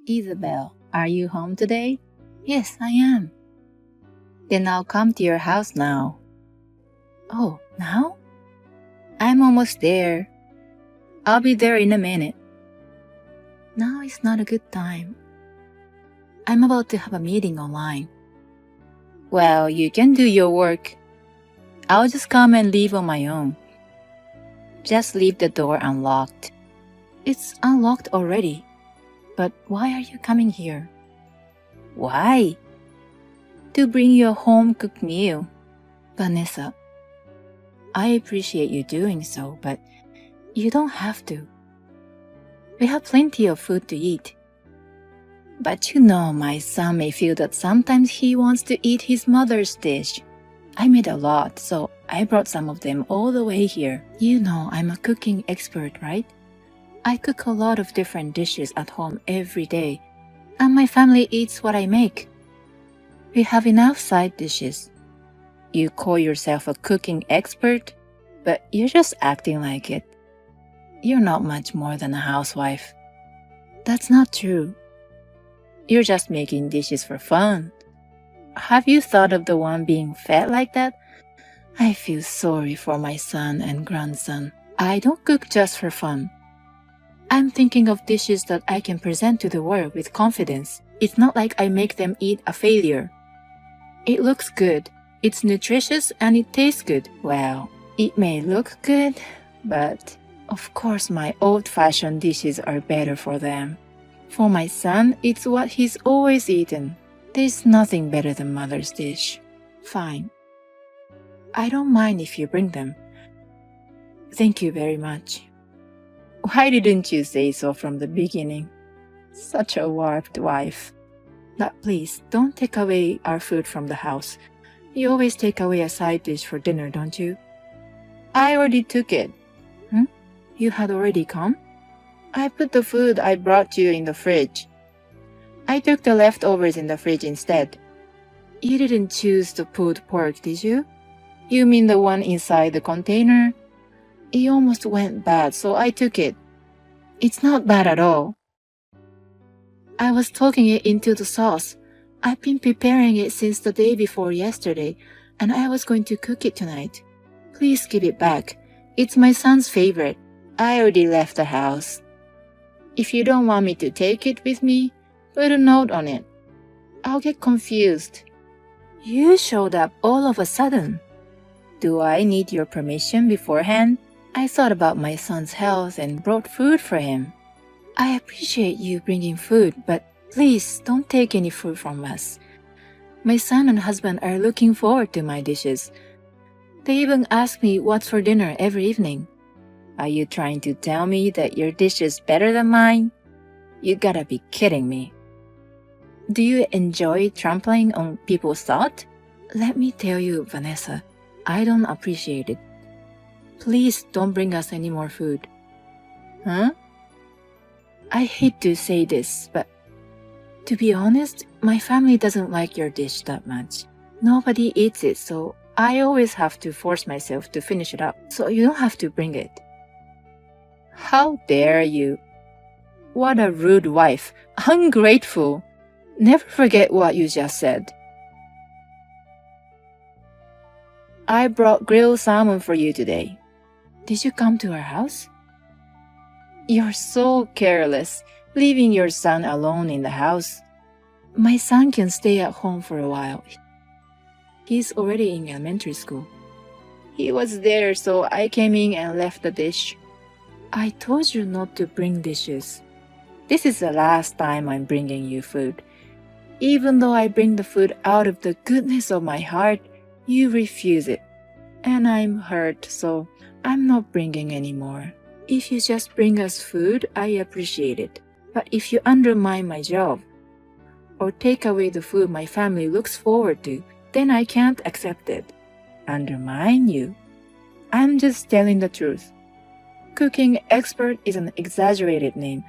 Isabel, are you home today? Yes, I am. Then I'll come to your house now. Oh, now? I'm almost there. I'll be there in a minute. Now is not a good time. I'm about to have a meeting online. Well, you can do your work. I'll just come and leave on my own. Just leave the door unlocked. It's unlocked already. But why are you coming here? Why? To bring you a home-cooked meal. Vanessa, I appreciate you doing so, but you don't have to. We have plenty of food to eat. But you know, my son may feel that sometimes he wants to eat his mother's dish. I made a lot, so I brought some of them all the way here. You know, I'm a cooking expert, right? I cook a lot of different dishes at home every day, and my family eats what I make. We have enough side dishes. You call yourself a cooking expert, but you're just acting like it. You're not much more than a housewife. That's not true. You're just making dishes for fun. Have you thought of the one being fed like that? I feel sorry for my son and grandson. I don't cook just for fun. I'm thinking of dishes that I can present to the world with confidence. It's not like I make them eat a failure. It looks good, it's nutritious, and it tastes good. Well, it may look good, but of course my old-fashioned dishes are better for them. For my son, it's what he's always eaten. There's nothing better than mother's dish. Fine. I don't mind if you bring them. Thank you very much. Why didn't you say so from the beginning? Such a warped wife. But please, don't take away our food from the house. You always take away a side dish for dinner, don't you? I already took it. You had already come? I put the food I brought you in the fridge. I took the leftovers in the fridge instead. You didn't choose the pulled pork, did you? You mean the one inside the container? It almost went bad, so I took it. It's not bad at all. I was talking it into the sauce. I've been preparing it since the day before yesterday, and I was going to cook it tonight. Please give it back. It's my son's favorite. I already left the house. If you don't want me to take it with me, put a note on it. I'll get confused. You showed up all of a sudden. Do I need your permission beforehand? I thought about my son's health and brought food for him. I appreciate you bringing food, but please don't take any food from us. My son and husband are looking forward to my dishes. They even ask me what's for dinner every evening. Are you trying to tell me that your dish is better than mine? You gotta be kidding me. Do you enjoy trampling on people's thought? Let me tell you, Vanessa, I don't appreciate it. Please don't bring us any more food. Huh? I hate to say this, but to be honest, my family doesn't like your dish that much. Nobody eats it, so I always have to force myself to finish it up, so you don't have to bring it. How dare you? What a rude wife. Ungrateful. Never forget what you just said. I brought grilled salmon for you today. Did you come to our house? You're so careless, leaving your son alone in the house. My son can stay at home for a while. He's already in elementary school. He was there, so I came in and left the dish. I told you not to bring dishes. This is the last time I'm bringing you food. Even though I bring the food out of the goodness of my heart, you refuse it. And I'm hurt, so I'm not bringing any more. If you just bring us food, I appreciate it. But if you undermine my job, or take away the food my family looks forward to, then I can't accept it. Undermine you? I'm just telling the truth. Cooking expert is an exaggerated name.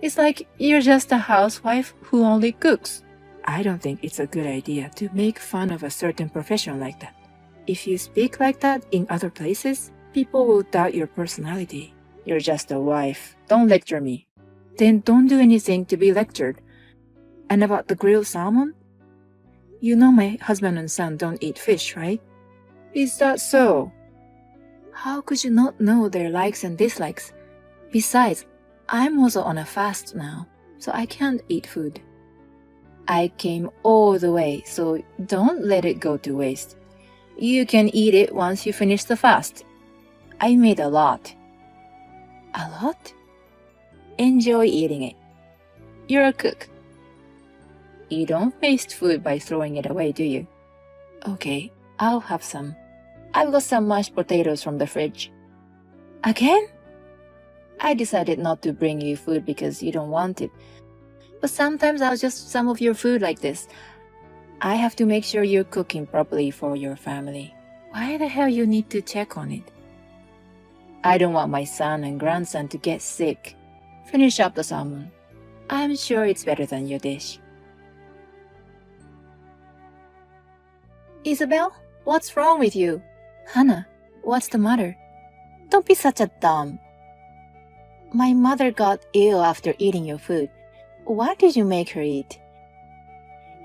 It's like you're just a housewife who only cooks. I don't think it's a good idea to make fun of a certain profession like that. If you speak like that in other places, people will doubt your personality. You're just a wife. Don't lecture me. Then don't do anything to be lectured. And about the grilled salmon? You know my husband and son don't eat fish, right? Is that so? How could you not know their likes and dislikes? Besides, I'm also on a fast now, so I can't eat food. I came all the way, so don't let it go to waste. You can eat it once you finish the fast. I made a lot. A lot? Enjoy eating it. You're a cook. You don't waste food by throwing it away, do you? Okay, I'll have some. I've got some mashed potatoes from the fridge. Again? I decided not to bring you food because you don't want it. But sometimes I'll just some of your food like this. I have to make sure you're cooking properly for your family. Why the hell you need to check on it? I don't want my son and grandson to get sick. Finish up the salmon. I'm sure it's better than your dish. Isabel, what's wrong with you? Hannah, what's the matter? Don't be such a dumb. My mother got ill after eating your food. Why did you make her eat?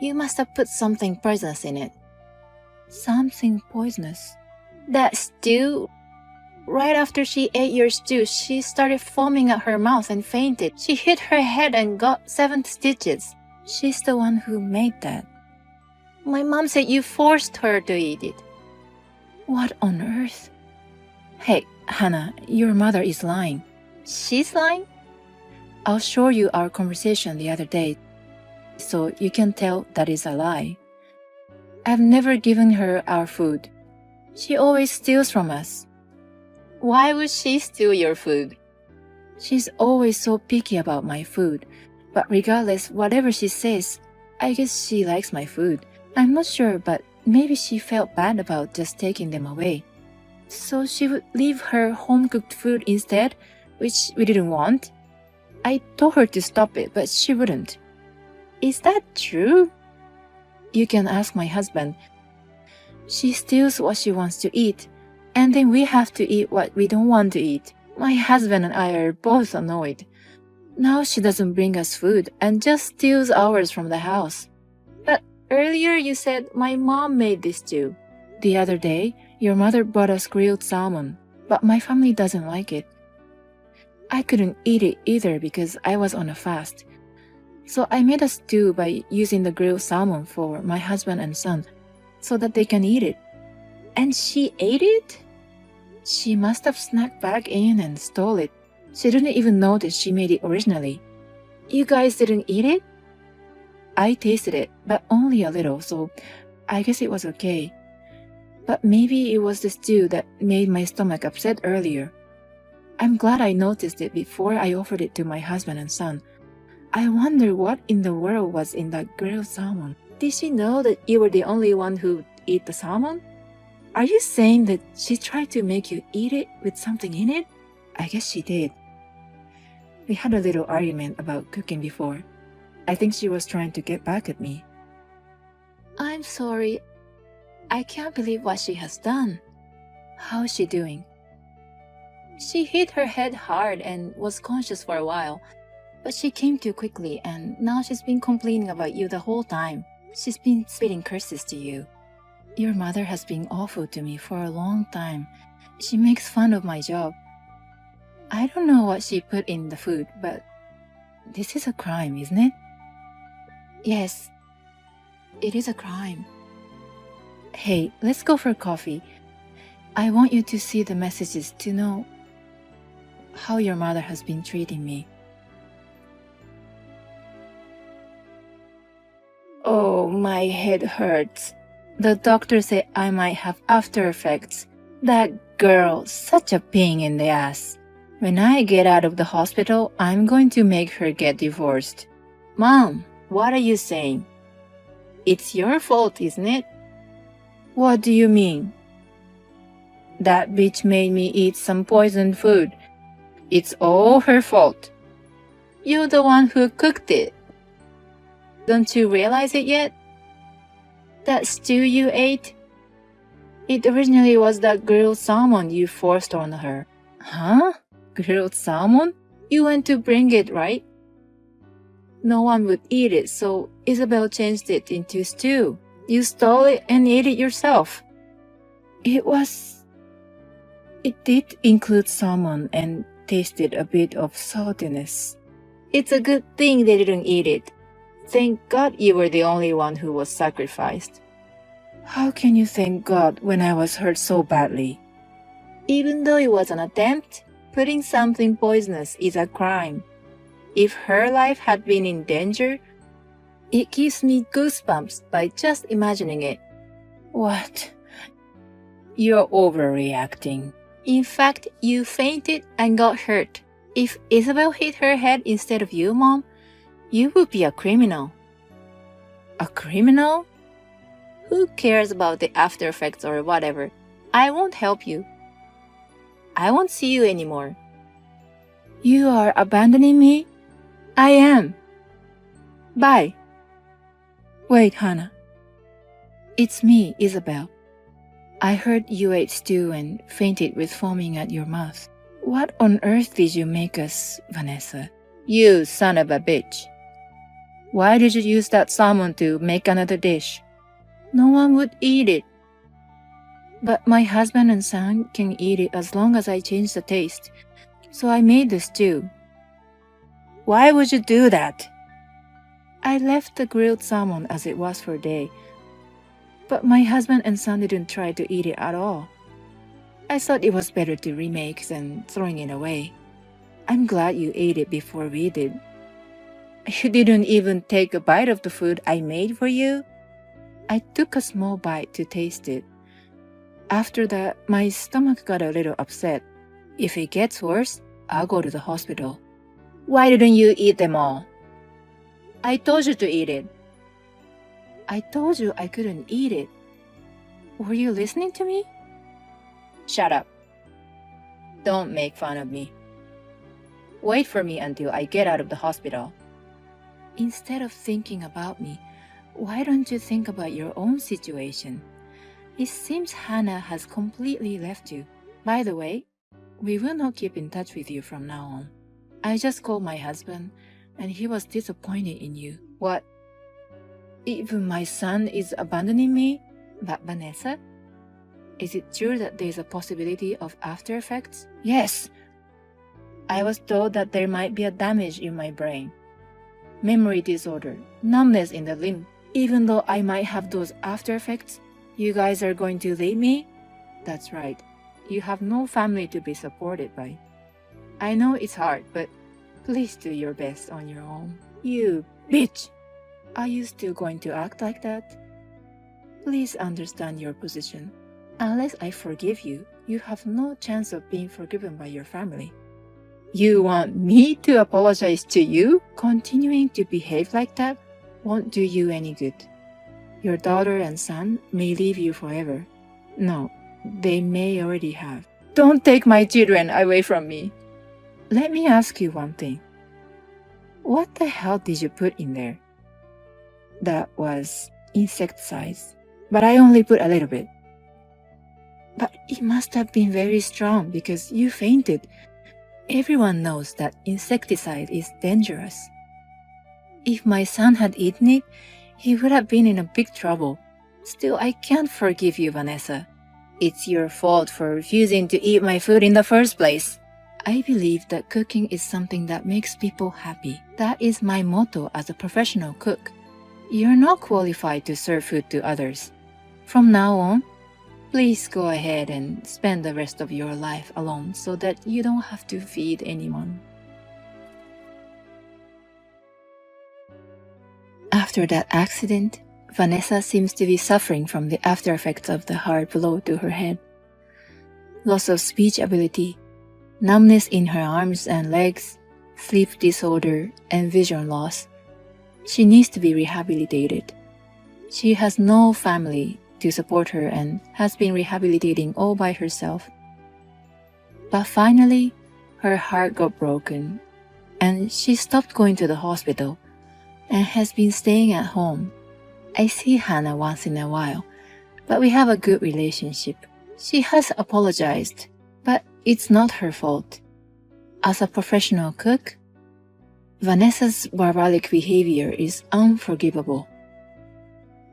You must have put something poisonous in it. Something poisonous? That stew? Right after she ate your stew, she started foaming at her mouth and fainted. She hit her head and got 7 stitches. She's the one who made that. My mom said you forced her to eat it. What on earth? Hey, Hannah, your mother is lying. She's lying? I'll show you our conversation the other day, so you can tell that is a lie. I've never given her our food. She always steals from us. Why would she steal your food? She's always so picky about my food, but regardless, whatever she says, I guess she likes my food. I'm not sure, but maybe she felt bad about just taking them away. So she would leave her home-cooked food instead, which we didn't want. I told her to stop it, but she wouldn't. Is that true? You can ask my husband. She steals what she wants to eat, and then we have to eat what we don't want to eat. My husband and I are both annoyed. Now she doesn't bring us food and just steals ours from the house. But earlier you said my mom made this too. The other day, your mother brought us grilled salmon, but my family doesn't like it. I couldn't eat it either because I was on a fast. So I made a stew by using the grilled salmon for my husband and son so that they can eat it. And she ate it? She must have snuck back in and stole it. She didn't even notice she made it originally. You guys didn't eat it? I tasted it, but only a little, so I guess it was okay. But maybe it was the stew that made my stomach upset earlier. I'm glad I noticed it before I offered it to my husband and son. I wonder what in the world was in that grilled salmon. Did she know that you were the only one who ate the salmon? Are you saying that she tried to make you eat it with something in it? I guess she did. We had a little argument about cooking before. I think she was trying to get back at me. I'm sorry. I can't believe what she has done. How is she doing? She hit her head hard and was conscious for a while, but she came to quickly and now she's been complaining about you the whole time. She's been spitting curses to you. Your mother has been awful to me for a long time. She makes fun of my job. I don't know what she put in the food, but this is a crime, isn't it? Yes, it is a crime. Hey, let's go for coffee. I want you to see the messages to know how your mother has been treating me. Oh, my head hurts. The doctor said I might have after effects. That girl, such a pain in the ass. When I get out of the hospital, I'm going to make her get divorced. Mom, what are you saying? It's your fault, isn't it? What do you mean? That bitch made me eat some poisoned food. It's all her fault. You're the one who cooked it. Don't you realize it yet? That stew you ate? It originally was that grilled salmon you forced on her. Huh? Grilled salmon? You went to bring it, right? No one would eat it, so Isabel changed it into stew. You stole it and ate it yourself. It did include salmon and tasted a bit of saltiness. It's a good thing they didn't eat it. Thank God you were the only one who was sacrificed. How can you thank God when I was hurt so badly? Even though it was an attempt, putting something poisonous is a crime. If her life had been in danger, it gives me goosebumps by just imagining it. What? You're overreacting. In fact, you fainted and got hurt. If Isabel hit her head instead of you, Mom, you would be a criminal. A criminal? Who cares about the after effects or whatever? I won't help you. I won't see you anymore. You are abandoning me? I am. Bye. Wait, Hannah. It's me, Isabel. I heard you ate stew and fainted with foaming at your mouth. What on earth did you make us, Vanessa? You son of a bitch. Why did you use that salmon to make another dish? No one would eat it. But my husband and son can eat it as long as I change the taste. So I made the stew. Why would you do that? I left the grilled salmon as it was for a day. But my husband and son didn't try to eat it at all. I thought it was better to remake than throwing it away. I'm glad you ate it before we did. You didn't even take a bite of the food I made for you? I took a small bite to taste it. After that, my stomach got a little upset. If it gets worse, I'll go to the hospital. Why didn't you eat them all? I told you to eat it. I told you I couldn't eat it. Were you listening to me? Shut up. Don't make fun of me. Wait for me until I get out of the hospital. Instead of thinking about me, why don't you think about your own situation? It seems Hannah has completely left you. By the way, we will not keep in touch with you from now on. I just called my husband, and he was disappointed in you. What? Even my son is abandoning me? But Vanessa? Is it true that there is a possibility of after effects? Yes. I was told that there might be a damage in my brain. Memory disorder, numbness in the limb. Even though I might have those after effects, you guys are going to leave me? That's right. You have no family to be supported by. I know it's hard, but please do your best on your own. You bitch! Are you still going to act like that? Please understand your position. Unless I forgive you, you have no chance of being forgiven by your family. You want me to apologize to you? Continuing to behave like that won't do you any good. Your daughter and son may leave you forever. No, they may already have. Don't take my children away from me. Let me ask you one thing. What the hell did you put in there? That was insecticides, but I only put a little bit. But it must have been very strong because you fainted. Everyone knows that insecticide is dangerous. If my son had eaten it, he would have been in a big trouble. Still, I can't forgive you, Vanessa. It's your fault for refusing to eat my food in the first place. I believe that cooking is something that makes people happy. That is my motto as a professional cook. You're not qualified to serve food to others. From now on, please go ahead and spend the rest of your life alone so that you don't have to feed anyone. After that accident, Vanessa seems to be suffering from the after effects of the hard blow to her head. Loss of speech ability, numbness in her arms and legs, sleep disorder, and vision loss. She needs to be rehabilitated. She has no family to support her and has been rehabilitating all by herself. But finally, her heart got broken and she stopped going to the hospital and has been staying at home. I see Hannah once in a while, but we have a good relationship. She has apologized, but it's not her fault. As a professional cook, Vanessa's barbaric behavior is unforgivable.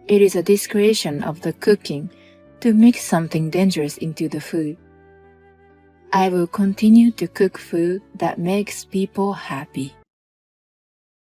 It is a discretion of the cooking to mix something dangerous into the food. I will continue to cook food that makes people happy.